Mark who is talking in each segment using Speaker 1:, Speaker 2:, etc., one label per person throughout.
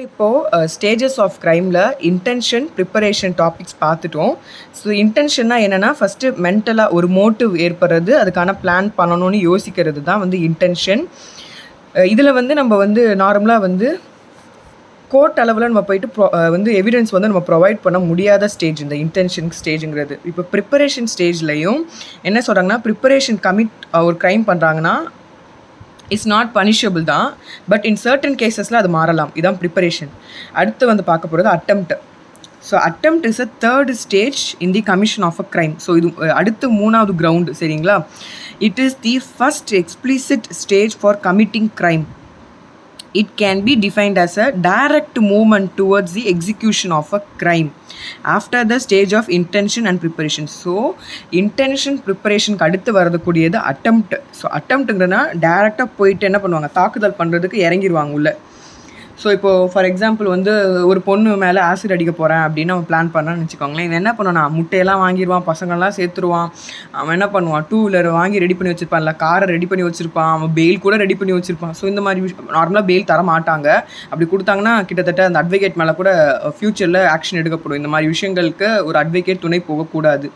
Speaker 1: இப்போது stages of க்ரைமில் intention preparation topics பார்த்துட்டோம். ஸோ இன்டென்ஷன்னா என்னென்னா ஃபஸ்ட்டு மென்டலாக ஒரு மோட்டிவ் ஏற்படுறது, அதுக்கான பிளான் பண்ணணும்னு யோசிக்கிறது தான் வந்து இன்டென்ஷன். இதில் வந்து நம்ம வந்து நார்மலாக வந்து கோர்ட் அளவில் நம்ம போயிட்டு வந்து எவிடன்ஸ் வந்து நம்ம ப்ரொவைட் பண்ண முடியாத ஸ்டேஜ் இந்த இன்டென்ஷன் ஸ்டேஜுங்கிறது. இப்போ ப்ரிப்பரேஷன் ஸ்டேஜ்லையும் என்ன சொல்கிறாங்கன்னா, ப்ரிப்பரேஷன் ஒரு க்ரைம் பண்ணுறாங்கன்னா இட்ஸ் நாட் பனிஷபிள் தான், பட் இன் சர்டன் கேசஸில் அது மாறலாம். இதுதான் ப்ரிப்பரேஷன். அடுத்து வந்து பார்க்க போகிறது attempt. So attempt is a third stage in the commission of a crime. So இது அடுத்து மூணாவது கிரவுண்டு, சரிங்களா? It is the first explicit stage for committing crime. It can be defined as a direct movement towards the execution of a crime after the stage of intention and preparation. So intention preparationக்கு அடுத்து வரக்கூடியது attempt. So அட்டெம்ப்ட்டுங்கிறதுனா டேரெக்டாக போயிட்டு என்ன பண்ணுவாங்க, தாக்குதல் பண்ணுறதுக்கு இறங்கிடுவாங்க உள்ள. So இப்போது ஃபார் எக்ஸாம்பிள் வந்து ஒரு பொண்ணு மேலே ஆசிட் அடிக்க போகிறேன் அப்படின்னு அவன் பிளான் பண்ணான்னு வச்சுக்கோங்களேன். இவன் என்ன பண்ணுவானா, முட்டையெல்லாம் வாங்கிடுவான், பசங்கள்லாம் சேர்த்துருவான். அவன் என்ன பண்ணுவான், 2 வீலர் வாங்கி ரெடி பண்ணி வச்சுருப்பான், இல்லை காரை ரெடி பண்ணி வச்சுருப்பான், அவன் பெயில் கூட ரெடி பண்ணி வச்சுருப்பான். ஸோ இந்த மாதிரி நார்மலாக பெயில் தர மாட்டாங்க. அப்படி கொடுத்தாங்கன்னா கிட்டத்தட்ட அந்த அட்வொகேட் மேலே கூட ஃப்யூச்சரில் ஆக்ஷன் எடுக்கப்படும். இந்த மாதிரி விஷயங்களுக்கு ஒரு அட்வொகேட் துணை போகக்கூடாது.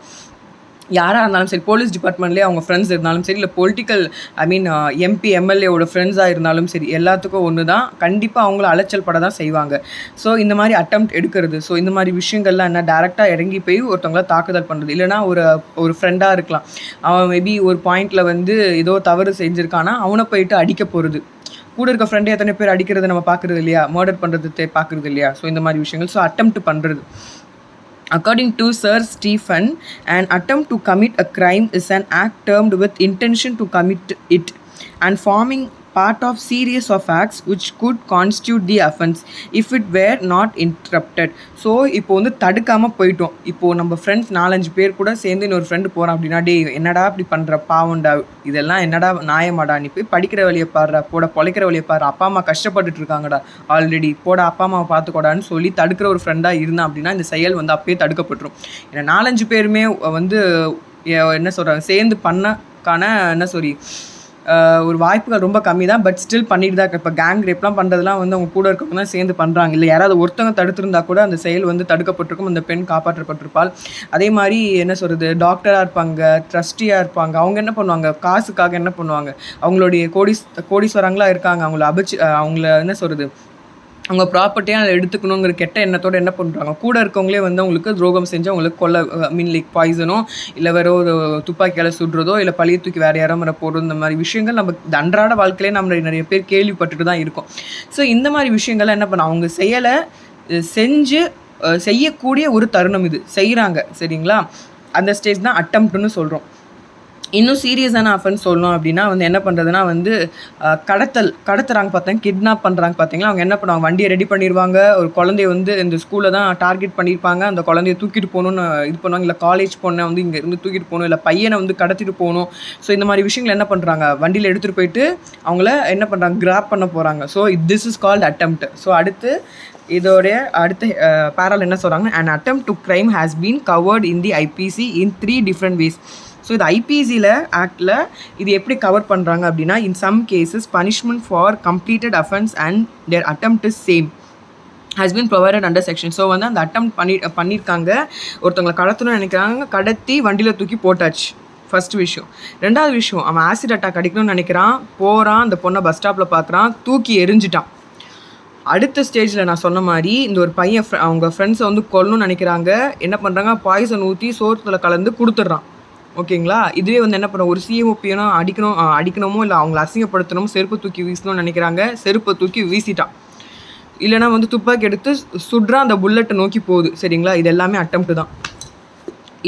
Speaker 1: யாராக இருந்தாலும் சரி, போலீஸ் டிபார்ட்மெண்ட்லேயே அவங்க ஃப்ரெண்ட்ஸ் இருந்தாலும் சரி, இல்லை பொலிட்டிக்கல் எம்பி எம்எல்ஏவோட ஃப்ரெண்ட்ஸாக இருந்தாலும் சரி, எல்லாத்துக்கும் ஒன்று தான், கண்டிப்பாக அவங்கள அலைச்சல் பட தான் செய்வாங்க. ஸோ இந்த மாதிரி அட்டெம்ப்ட் எடுக்கிறது, ஸோ இந்த மாதிரி விஷயங்கள்லாம் என்ன, டேரெக்டாக இறங்கி போய் ஒருத்தவங்கள தாக்குதல் பண்ணுறது. இல்லைனா ஒரு ஃப்ரெண்டாக இருக்கலாம், அவன் மேபி ஒரு பாயிண்டில் வந்து ஏதோ தவறு செஞ்சுருக்கானா அவனை போயிட்டு அடிக்க போகிறது. கூட இருக்க ஃப்ரெண்டே எத்தனை பேர் அடிக்கிறத நம்ம பார்க்குறது இல்லையா, மர்டர் பண்ணுறது பார்க்குறது இல்லையா? ஸோ இந்த மாதிரி விஷயங்கள். ஸோ அட்டெம்ப்ட் பண்ணுறது. According to Sir Stephen, an attempt to commit a crime is an act termed with intention to commit it and forming part of series of acts which could constitute the offense if it were not interrupted. So இப்போ வந்து தடுக்காமல் போயிட்டோம். இப்போது நம்ம friends 4-5 பேர் கூட சேர்ந்து இன்னொரு friend போகிறோம் அப்படின்னா, டே என்னடா இப்படி பண்ணுற, பாவண்டா, இதெல்லாம் என்னடா நியாயமாடா, நீ போய் படிக்கிற வழியை பாடுறா, போட பொழைக்கிற வழியை பாடுற, அப்பா அம்மா கஷ்டப்பட்டுட்டு இருக்காங்கடா ஆல்ரெடி, போட அப்பா அம்மாவை பார்த்துக்கூடாதுன்னு சொல்லி தடுக்கிற ஒரு ஃப்ரெண்டாக இருந்தான் அப்படின்னா இந்த செயல் வந்து அப்பயே தடுக்கப்பட்டுரும். ஏன்னா 4-5 பேருமே வந்து என்ன சொல்கிறாங்க, சேர்ந்து பண்ணக்கான ஒரு வாய்ப்புகள் ரொம்ப கம்மி தான். பட் ஸ்டில் பண்ணிட்டு தான். இப்போ கேங் ரேப்லாம் பண்ணுறதுலாம் வந்து அவங்க கூட இருக்கவங்க தான் சேர்ந்து பண்ணுறாங்க. இல்லை யாராவது ஒருத்தவங்க தடுத்திருந்தா கூட அந்த செயல் வந்து தடுக்கப்பட்டிருக்கும், அந்த பெண் காப்பாற்றப்பட்டிருப்பாள். அதே மாதிரி என்ன சொல்கிறது, டாக்டராக இருப்பாங்க, ட்ரஸ்டியாக இருப்பாங்க, அவங்க என்ன பண்ணுவாங்க, காசுக்காக என்ன பண்ணுவாங்க, அவங்களுடைய கோடீஸ்வரங்களாக இருக்காங்க, அவங்கள என்ன சொல்கிறது, அவங்க ப்ராப்பர்ட்டியாக அதை எடுத்துக்கணுங்கிற கெட்ட எண்ணத்தோடு என்ன பண்ணுறாங்க, கூட இருக்கவங்களே வந்து அவங்களுக்கு துரோகம் செஞ்சு அவங்களுக்கு லைக் பாய்சனோ, இல்லை வேற ஒரு துப்பாக்கியால் சுடுறதோ, இல்லை பழைய தூக்கி வேறு யாரோ மேலே போடுறதோ, இந்த மாதிரி விஷயங்கள் நம்ம அன்றாட வாழ்க்கையிலே நம்ம நிறைய பேர் கேள்விப்பட்டுட்டு தான் இருக்கோம். ஸோ இந்த மாதிரி விஷயங்கள்லாம் என்ன பண்ண, அவங்க செயலை செய்யக்கூடிய ஒரு தருணம் இது, செய்கிறாங்க, சரிங்களா? அந்த ஸ்டேஜ் தான் அட்டெம்ப்ட்னு சொல்கிறோம். இன்னும் சீரியஸான அஃபென்ஸ் சொல்லணும் அப்படின்னா வந்து என்ன பண்ணுறதுனா வந்து கடத்துறாங்க பார்த்தேன், கிட்னாப் பண்ணுறாங்க பார்த்தீங்களா? அவங்க என்ன பண்ணுவாங்க, வண்டியை ரெடி பண்ணிடுவாங்க, ஒரு குழந்தைய வந்து இந்த ஸ்கூலில் தான் டார்கெட் பண்ணியிருப்பாங்க, அந்த குழந்தைய தூக்கிட்டு போகணுன்னு இது பண்ணுவாங்க, இல்லை காலேஜ் பொண்ணை வந்து இங்கே இருந்து தூக்கிட்டு போகணும், இல்லை பையனை வந்து கடத்திட்டு போகணும். ஸோ இந்த மாதிரி விஷயங்கள் என்ன பண்ணுறாங்க, வண்டியில் எடுத்துகிட்டு போயிட்டு அவங்கள என்ன பண்ணுறாங்க, கிராப் பண்ண போகிறாங்க. So this is called attempt. So இதோடைய அடுத்த பேரால் என்ன சொல்கிறாங்க, an attempt to crime has been covered in the IPC in 3 different ways. So இது ஐபிசியில் ஆக்டில் இது எப்படி கவர் பண்ணுறாங்க அப்படின்னா, in some cases punishment for completed offence and their attempt is same has been provided under section. So வந்து அந்த attempt பண்ணியிருக்காங்க, ஒருத்தவங்களை கடத்தணும்னு நினைக்கிறாங்க, கடத்தி வண்டியில் தூக்கி போட்டாச்சு, ஃபஸ்ட் விஷயம். 2வது விஷயம், அவன் ஆசிட் அட்டாக் அடிக்கணும்னு நினைக்கிறான், போகிறான், அந்த பொண்ணை பஸ் ஸ்டாப்பில் பார்க்குறான், தூக்கி எரிஞ்சிட்டான். அடுத்த ஸ்டேஜில் நான் சொன்ன மாதிரி இந்த ஒரு பையன் அவங்க ஃப்ரெண்ட்ஸை வந்து கொல்லணும்னு நினைக்கிறாங்க, என்ன பண்ணுறாங்க, பாய்சன் ஊற்றி சோத்தில் கலந்து கொடுத்துட்றான், ஓகேங்களா? இதுவே வந்து என்ன பண்ணுறோம், ஒரு சிஎம்ஓபியனும் அடிக்கணுமோ இல்லை அவங்கள அசிங்கப்படுத்தணும், செருப்பு தூக்கி வீசணும்னு நினைக்கிறாங்க, செருப்பை தூக்கி வீசிட்டான். இல்லைனா வந்து துப்பாக்கி எடுத்து சுடுறான், அந்த புல்லட்டை நோக்கி போகுது, சரிங்களா? இது எல்லாமே அட்டெம்ப்ட் தான்.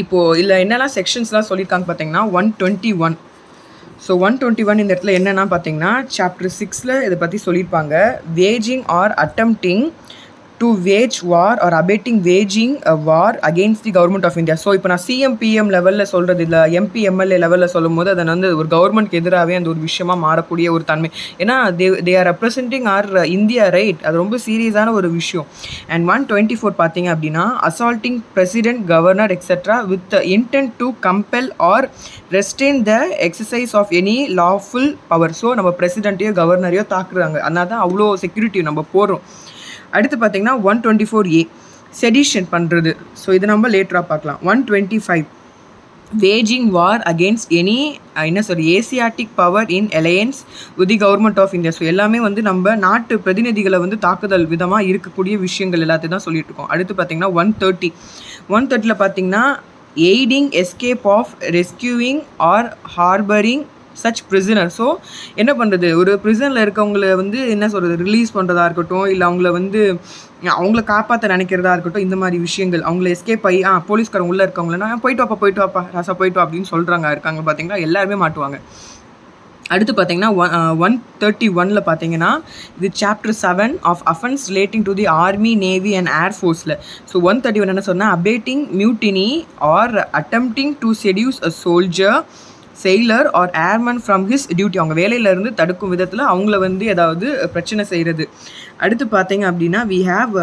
Speaker 1: இப்போது இல்லை என்னெல்லாம் செக்ஷன்ஸ்லாம் சொல்லியிருக்காங்க பார்த்தீங்கன்னா 121. ஸோ 121 இந்த இடத்துல என்னென்னா பார்த்தீங்கன்னா, சாப்டர் 6 இதை பற்றி சொல்லியிருப்பாங்க. Waging or attempting to wage war or abetting waging a war against the government of India. So இப்போ நான் சிஎம்பிஎம் லெவலில் சொல்கிறது இல்லை, எம்பி எம்எல்ஏ லெவலில் சொல்லும் போது அதை வந்து ஒரு கவர்மெண்ட்க்கு எதிராகவே அந்த ஒரு விஷயமாக மாறக்கூடிய ஒரு தன்மை. ஏன்னா they are representing our India, right? அது ரொம்ப சீரியஸான ஒரு விஷயம். அண்ட் 124 பார்த்தீங்க அப்படின்னா, assaulting president, governor etcetera with intent to compel or restrain the exercise of any lawful power. So நம்ம பிரசிடென்ட்டையோ கவர்னரையோ தாக்குறாங்க, அதனால தான் அவ்வளோ செக்யூரிட்டி நம்ம போடுறோம். அடுத்து பார்த்தீங்கன்னா 124A செடிஷன் பண்ணுறது. ஸோ இது நம்ம லேட்டராக பார்க்கலாம். 125 waging war against any Asiatic power in alliance with the government of India. So எல்லாமே வந்து நம்ம நாட்டு பிரதிநிதிகளை வந்து தாக்குதல் விதமாக இருக்கக்கூடிய விஷயங்கள் எல்லாத்தையும் தான் சொல்லிட்டு இருக்கோம். அடுத்து பார்த்தீங்கன்னா 130 பார்த்தீங்கன்னா aiding escape of rescuing or harbouring such prisoner. So என்ன பண்ணுறது, ஒரு பிரிசனில் இருக்கவங்கள வந்து ரிலீஸ் பண்ணுறதா இருக்கட்டும், இல்லை அவங்கள காப்பாற்ற நினைக்கிறதா இருக்கட்டும், இந்த மாதிரி விஷயங்கள் அவங்கள எஸ்கேப் ஆகி போலீஸ்காரங்க உள்ளே இருக்கவங்கள போயிட்டு வாப்பா ராசா போயிட்டு வா அப்படின்னு இருக்காங்க பார்த்தீங்கன்னா, எல்லாருமே மாட்டுவாங்க. அடுத்து பார்த்தீங்கன்னா 131 பார்த்தீங்கன்னா இது chapter 7 of offence relating to the army, navy and ஏர்ஃபோர்ஸில். ஸோ 131 என்ன சொன்னால், abetting mutiny or attempting to seduce a soldier, sailor or airman from his duty. அவங்க வேலையிலேருந்து தடுக்கும் விதத்தில் அவங்கள வந்து ஏதாவது பிரச்சனை செய்கிறது. அடுத்து பார்த்தீங்க அப்படின்னா வி ஹாவ்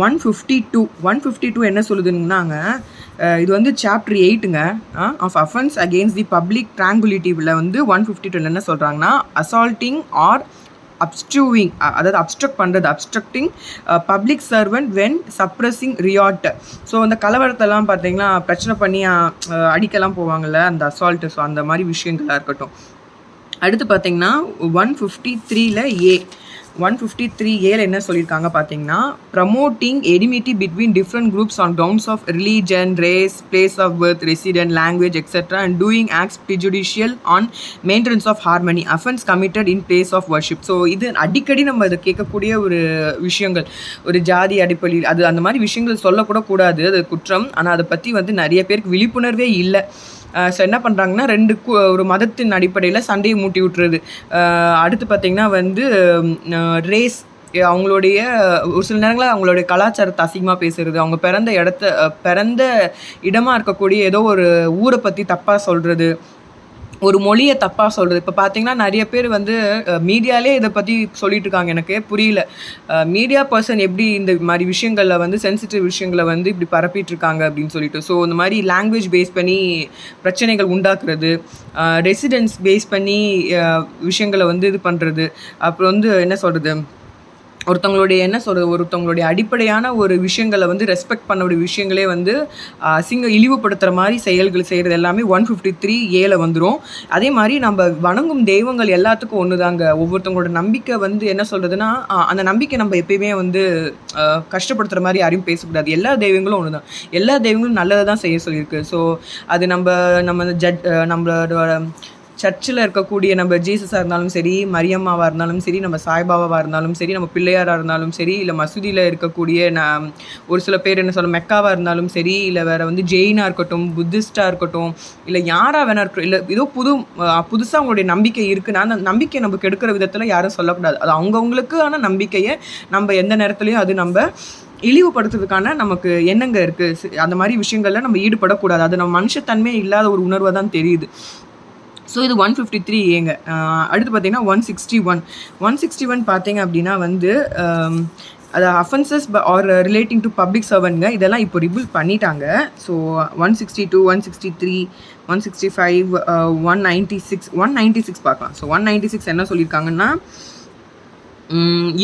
Speaker 1: 152 என்ன சொல்லுதுன்னாங்க, இது வந்து சாப்டர் 8ங்க of offence against the public ட்ராங்குலிட்டியில் வந்து 152 என்ன சொல்கிறாங்கன்னா, அசால்ட்டிங் ஆர் அப்ஸ்ட்ரூவிங், அதாவது obstructing public servant when suppressing riot. So அந்த கலவரத்தெல்லாம் பார்த்தீங்கன்னா பிரச்சனை பண்ணி அடிக்கலாம் போவாங்கள்ல, அந்த அசால்ட்டு. ஸோ அந்த மாதிரி விஷயங்களாக இருக்கட்டும். அடுத்து பார்த்தீங்கன்னா 153A என்ன சொல்லியிருக்காங்க பார்த்தீங்கன்னா, promoting enmity between different groups on grounds of religion, race, place of birth, resident, language etcetera and doing acts prejudicial on maintenance of harmony, offence committed in place of worship. So இது அடிக்கடி நம்ம இதை கேட்கக்கூடிய ஒரு விஷயங்கள். ஒரு ஜாதி அடிப்படையில் அது அந்த மாதிரி விஷயங்கள் சொல்லக்கூட கூடாது, அது குற்றம். ஆனால் அதை பற்றி வந்து நிறைய பேருக்கு விழிப்புணர்வே இல்லை. ஸோ என்ன பண்ணுறாங்கன்னா, ஒரு மதத்தின் அடிப்படையில் சண்டையை மூட்டி விட்டுறது. அடுத்து பார்த்திங்கன்னா வந்து ரேஸ், அவங்களுடைய ஒரு சில நேரங்களில் அவங்களுடைய கலாச்சாரத்தை அசிங்கமாக பேசுகிறது, அவங்க பிறந்த இடமாக இருக்கக்கூடிய ஏதோ ஒரு ஊரை பற்றி தப்பாக சொல்கிறது, ஒரு மொழியை தப்பாக சொல்கிறது. இப்போ பார்த்தீங்கன்னா நிறைய பேர் வந்து மீடியாலே இதை பற்றி சொல்லிட்டு இருக்காங்க. எனக்கு புரியல, மீடியா பர்சன் எப்படி இந்த மாதிரி விஷயங்களில் வந்து சென்சிட்டிவ் விஷயங்களை வந்து இப்படி பரப்பிட்டு இருக்காங்க அப்படின்னு சொல்லிட்டு. ஸோ இந்த மாதிரி லாங்குவேஜ் பேஸ் பண்ணி பிரச்சனைகள் உண்டாக்குறது, ரெசிடென்ஸ் பேஸ் பண்ணி விஷயங்களை வந்து இது பண்ணுறது, அப்புறம் வந்து ஒருத்தவங்களுடைய அடிப்படையான ஒரு விஷயங்களை வந்து ரெஸ்பெக்ட் பண்ணக்கூடிய விஷயங்களே வந்து இழிவுபடுத்துகிற மாதிரி செயல்கள் செய்கிறது எல்லாமே 153A வந்துடும். அதே மாதிரி நம்ம வணங்கும் தெய்வங்கள் எல்லாத்துக்கும் ஒன்று தாங்க. ஒவ்வொருத்தவங்களோட நம்பிக்கை வந்து அந்த நம்பிக்கை நம்ம எப்பயுமே வந்து கஷ்டப்படுத்துகிற மாதிரி யாரையும் பேசக்கூடாது. எல்லா தெய்வங்களும் ஒன்று தான், எல்லா தெய்வங்களும் நல்லதை தான் செய்ய சொல்லியிருக்கு. ஸோ அது நம்மளோட சர்ச்சில் இருக்கக்கூடிய நம்ம ஜீசஸாக இருந்தாலும் சரி, மரியம்மாவாக இருந்தாலும் சரி, நம்ம சாய்பாபாவாக இருந்தாலும் சரி, நம்ம பிள்ளையாராக இருந்தாலும் சரி, இல்லை மசூதியில் இருக்கக்கூடிய ஒரு சில பேர் மெக்காவாக இருந்தாலும் சரி, இல்லை வேறு வந்து ஜெயினாக இருக்கட்டும், புத்திஸ்டாக இருக்கட்டும், இல்லை யாராக வேணா இருக்கட்டும், இல்லை ஏதோ புதுசாக அவங்களுடைய நம்பிக்கை இருக்குன்னா அந்த நம்பிக்கையை நம்ம கெடுக்கிற விதத்தில் யாரும் சொல்லக்கூடாது. அது அவங்கவுங்களுக்கான நம்பிக்கையை நம்ம எந்த நேரத்துலையும் அது நம்ம இழிவுபடுத்துறதுக்கான நமக்கு எண்ணங்க இருக்குது. அந்த மாதிரி விஷயங்களில் நம்ம ஈடுபடக்கூடாது. அது நம்ம மனுஷத்தன்மை இல்லாத ஒரு உணர்வாக தான் தெரியுது. ஸோ இது 153A. அடுத்து பார்த்தீங்கன்னா 161 பார்த்தீங்க அப்படின்னா வந்து அது offences are relating to public சர்வன்ட்ங்க. இதெல்லாம் இப்போ ரிபுல் பண்ணிட்டாங்க. ஸோ 162, 163, 165, 196 பார்க்கலாம். ஸோ 196 என்ன சொல்லியிருக்காங்கன்னா,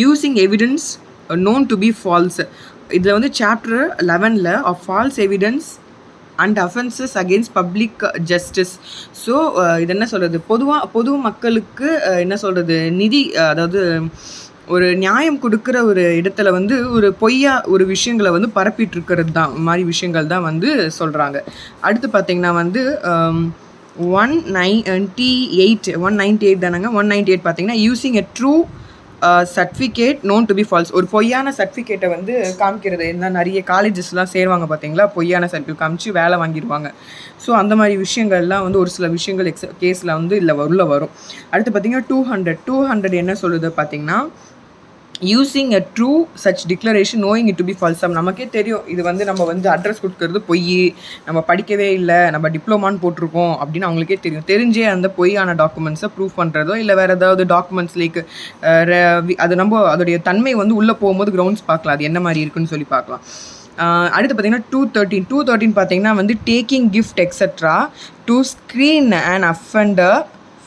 Speaker 1: using evidence known to be false. இதில் வந்து chapter 11 of false evidence and offences against public justice. So இது என்ன சொல்கிறது, பொது மக்களுக்கு நிதி, அதாவது ஒரு நியாயம் கொடுக்குற ஒரு இடத்துல வந்து ஒரு பொய்யா ஒரு விஷயங்களை வந்து பரப்பிட்டு இருக்கிறது தான், மாதிரி விஷயங்கள் தான் வந்து சொல்கிறாங்க. அடுத்து பார்த்திங்கன்னா வந்து 198 தானேங்க. 198 பார்த்திங்கன்னா using a true certificate known to be falls. ஒரு பொய்யான சர்டிஃபிகேட்டை வந்து காமிக்கிறது. என்ன நிறைய காலேஜஸ்லாம் சேருவாங்க பார்த்தீங்களா, பொய்யான சர்டிஃபிகேட் காமிச்சு வேலை வாங்கிடுவாங்க. ஸோ அந்த மாதிரி விஷயங்கள்லாம் வந்து ஒரு சில விஷயங்கள் கேஸில் வந்து உள்ள வரும். அடுத்து பார்த்தீங்கன்னா 200 என்ன சொல்லுது பார்த்தீங்கன்னா, using a true such declaration knowing it to be falls. நமக்கே தெரியும் இது வந்து நம்ம வந்து அட்ரஸ் கொடுக்கறது பொய், நம்ம படிக்கவே இல்லை, நம்ம டிப்ளமான்னு போட்டிருக்கோம் அப்படின்னு அவங்களுக்கே தெரிஞ்சே அந்த பொய்யான டாக்குமெண்ட்ஸை ப்ரூவ் பண்ணுறதோ, இல்லை வேறு ஏதாவது டாக்குமெண்ட்ஸ் லைக் அது நம்ம அதோடைய தன்மை வந்து உள்ளே போகும்போது கிரவுண்ட்ஸ் பார்க்கலாம், அது என்ன மாதிரி இருக்குன்னு சொல்லி பார்க்கலாம். அடுத்து பார்த்தீங்கன்னா 213 பார்த்தீங்கன்னா வந்து taking gift etcetera to screen and offender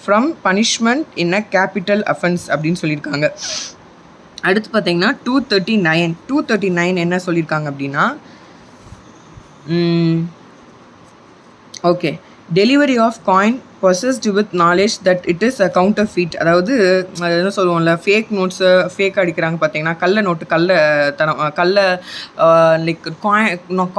Speaker 1: from punishment in a capital offence அப்படின்னு சொல்லியிருக்காங்க. அடுத்து பார்த்தீங்கன்னா 239 என்ன சொல்லியிருக்காங்க அப்படின்னா, okay, delivery of coin possessed with knowledge that it is a counterfeit. அதாவது என்ன சொல்லுவோம்ல, ஃபேக் நோட்ஸு ஃபேக் அடிக்கிறாங்க பார்த்தீங்கன்னா, கள்ள நோட்டு, கள்ள லைக்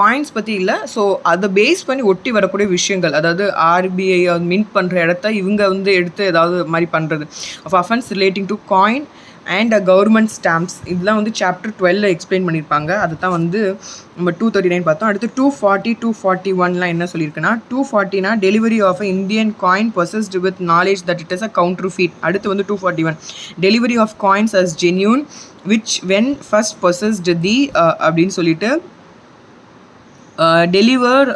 Speaker 1: காயின்ஸ் பற்றி இல்லை. ஸோ அதை பேஸ் பண்ணி ஒட்டி வரக்கூடிய விஷயங்கள், அதாவது ஆர்பிஐ மின்ட் பண்ணுற இடத்த இவங்க வந்து எடுத்து ஏதாவது மாதிரி பண்ணுறது of offence relating to coin and government stamps. இதெல்லாம் வந்து சாப்டர் 12 எக்ஸ்பிளைன் பண்ணியிருப்பாங்க. அதை தான் வந்து நம்ம 239 பார்த்தோம். அடுத்து 240 241 என்ன சொல்லியிருக்குன்னா, 240 delivery of Indian coin possessed with knowledge that it is a counterfeit. அடுத்து வந்து 241 delivery of coins as genuine which when first possessed the அப்படின்னு சொல்லிட்டு deliver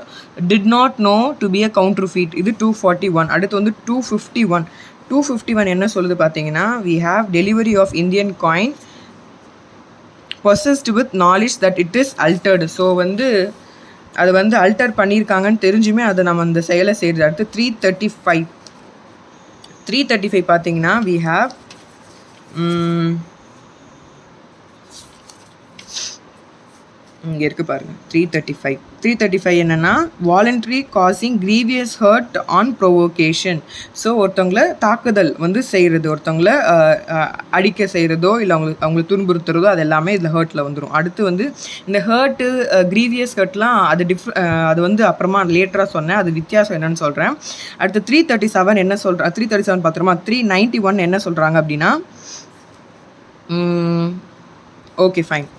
Speaker 1: did not know to be a counterfeit. இது 241. அடுத்து வந்து 251 என்ன சொல்லுது பார்த்தீங்கன்னா, we have delivery of Indian coin possessed with knowledge that it is altered. So வந்து அது வந்து அல்டர் பண்ணியிருக்காங்கன்னு தெரிஞ்சுமே அதை நம்ம அந்த செயலை செய்கிறது. அடுத்து 335 பார்த்தீங்கன்னா, we have இங்கே இருக்குது பாருங்கள் 335 என்னென்னா, voluntary causing grievous hurt on provocation. So ஒருத்தவங்களை தாக்குதல் வந்து செய்கிறது, ஒருத்தவங்களை அடிக்க செய்கிறதோ இல்லை அவங்களை துன்புறுத்துறதோ, அது எல்லாமே இதில் ஹர்ட்டில் வந்துடும். அடுத்து வந்து இந்த ஹர்ட்டு கிரீவியஸ் ஹர்ட்லாம் அது வந்து அப்புறமா லேட்டராக சொன்னேன், அது வித்தியாசம் என்னன்னு சொல்கிறேன். அடுத்து 337 என்ன சொல்கிறேன், 337 பார்த்துருமா. 391 என்ன சொல்கிறாங்க அப்படின்னா, ஓகே ஃபைன்,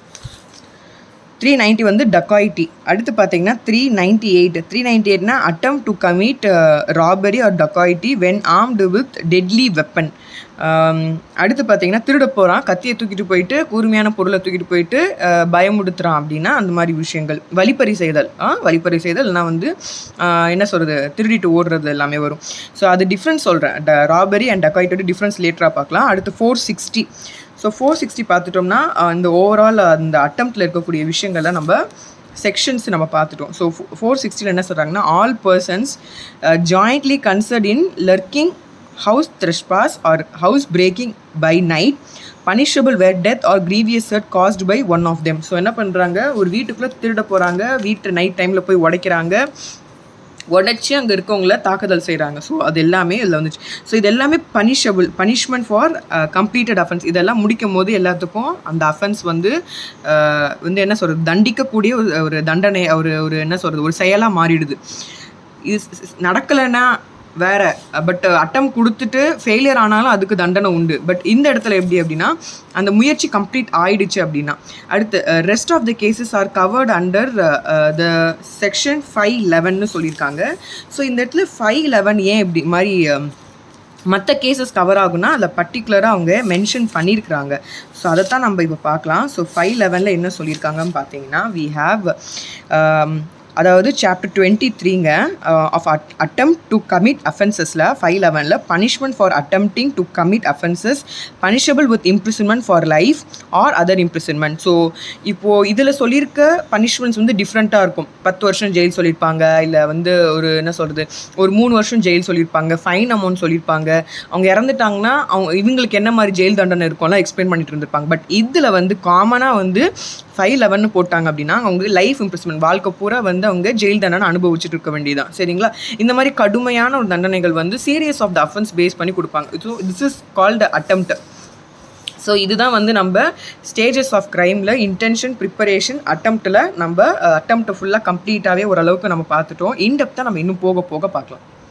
Speaker 1: 390 வந்து டக்காய்டி. அடுத்து பார்த்தீங்கன்னா 398 attempt to commit robbery or dacoity when armed with deadly weapon. அடுத்து பார்த்தீங்கன்னா திருட போகிறான், கத்தியை தூக்கிட்டு போயிட்டு கூர்மையான பொருளை தூக்கிட்டு போயிட்டு பயமுடுத்துறான் அப்படின்னா அந்த மாதிரி விஷயங்கள். வழிப்பறி செய்தல்னா வந்து என்ன சொல்கிறது, திருடிட்டு ஓடுறது எல்லாமே வரும். ஸோ அது டிஃப்ரென்ஸ் சொல்கிறேன், ராபரி அண்ட் டக்காய்ட்டோட டிஃப்ரென்ஸ் லேட்டராக பார்க்கலாம். அடுத்து 460. ஸோ 460 பார்த்துட்டோம்னா இந்த ஓவரால் அந்த அட்டம்ப்டில் இருக்கக்கூடிய விஷயங்களை நம்ம செக்ஷன்ஸ் நம்ம பார்த்துட்டோம். ஸோ 460 என்ன சொல்கிறாங்கன்னா, all persons jointly concerned in lurking, house trespass or house breaking by night punishable where death or grievous hurt caused by one of them. So என்ன பண்ணுறாங்க, ஒரு வீட்டுக்குள்ளே திருட போகிறாங்க, வீட்டு நைட் டைமில் போய் உடைக்கிறாங்க, உடச்சி அங்கே இருக்கவங்கள தாக்குதல் செய்கிறாங்க. ஸோ அது எல்லாமே இதில் வந்துச்சு. ஸோ இது எல்லாமே பனிஷ்மெண்ட் ஃபார் கம்ப்ளீட்டட் அஃபென்ஸ். இதெல்லாம் முடிக்கும் போது எல்லாத்துக்கும் அந்த அஃபென்ஸ் வந்து என்ன சொல்கிறது, தண்டிக்கக்கூடிய ஒரு தண்டனை, ஒரு என்ன சொல்கிறது, ஒரு செயலாக மாறிடுது. இது நடக்கலைன்னா வேற, பட் அட்டம் கொடுத்துட்டு ஃபெயிலியர் ஆனாலும் அதுக்கு தண்டனை உண்டு. பட் இந்த இடத்துல எப்படி அப்படின்னா, அந்த முயற்சி கம்ப்ளீட் ஆயிடுச்சு அப்படின்னா. அடுத்து rest of the cases are covered under the section 511 சொல்லியிருக்காங்க. ஸோ இந்த இடத்துல 511 ஏன் இப்படி மாதிரி மற்ற கேசஸ் கவர் ஆகுனா அதில் பர்டிகுலராக அவங்க மென்ஷன் பண்ணியிருக்கிறாங்க. ஸோ அதைத்தான் நம்ம இப்போ பார்க்கலாம். ஸோ 511 என்ன சொல்லியிருக்காங்கன்னு பார்த்தீங்கன்னா, we have அதாவது chapter 23 of attempt to commit அஃபென்சஸில் 511 punishment for attempting to commit offences punishable with imprisonment for life or other imprisonment. So இப்போது இதில் சொல்லியிருக்க பனிஷ்மெண்ட்ஸ் வந்து டிஃப்ரெண்ட்டாக இருக்கும். 10 வருஷம் ஜெயில் சொல்லியிருப்பாங்க, இல்லை வந்து ஒரு என்ன சொல்கிறது, ஒரு 3 வருஷம் ஜெயில் சொல்லியிருப்பாங்க, ஃபைன் அமௌண்ட் சொல்லியிருப்பாங்க. அவங்க இறந்துட்டாங்கன்னா இவங்களுக்கு என்ன மாதிரி ஜெயில் தண்டனை இருக்கும்லாம் எக்ஸ்பிளைன் பண்ணிட்டு இருந்திருப்பாங்க. பட் இதில் வந்து காமனாக வந்து 511 போட்டாங்க அப்படின்னா அவங்க லைஃப் இம்ப்ரிசன்மெண்ட், வாழ்க்கை பூரா வந்து அவங்க ஜெயில் தண்டனை அனுபவிச்சுட்டு இருக்க வேண்டியதான். சரிங்களா? இந்த மாதிரி கடுமையான ஒரு தண்டனைகள் வந்து serious of the offence base பண்ணி கொடுப்பாங்க. So this is called attempt. So இதுதான் வந்து நம்ம ஸ்டேஜஸ் ஆஃப் க்ரைமில் இன்டென்ஷன், ப்ரிப்பரேஷன், அட்டெம்ப்டில் நம்ம அட்டெம்ப்ட் ஃபுல்லாக கம்ப்ளீட்டாகவே ஓரளவுக்கு நம்ம பார்த்துட்டோம். இன்டெப்த்தாக நம்ம இன்னும் போக போக பார்க்கலாம்.